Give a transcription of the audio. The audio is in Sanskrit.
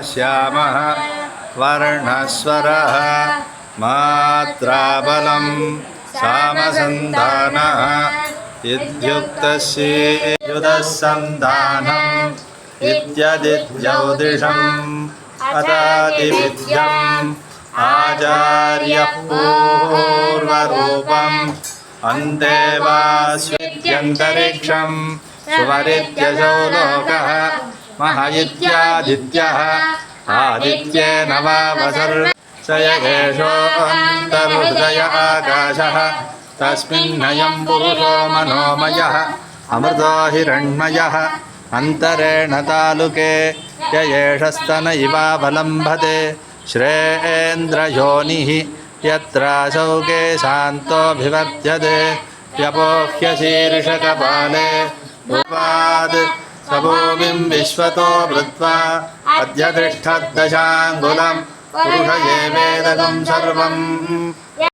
श्यामः वर्णस्वरः मात्राबलं सामसन्धानः इत्युक्तस्येयुधः सन्धानम् इत्यदित्यौदिषम् अदादिविद्यम् आचार्यः पूर्वरूपम् अन्ते वास्वित्यन्तरिक्षं सुवरित्यसौ लोकः मह इत्यादित्यः आदित्येन वावसर् स एषोऽन्तर्हृदय आकाशः तस्मिन्नयं पुरुषो मनोमयः अमृतो हिरण्मयः अन्तरेण तालुके य एष स्तन इवावलम्बते श्रेन्द्रयोनिः यत्रासौ केशान्तोऽभिवर्ध्यते व्यपोह्य शीर्षकपाले उपाद् स भूमिं विश्वतो वृत्वा अद्य तिष्ठद्दशाङ्गुलं पुरुष एवेदकं सर्वम्।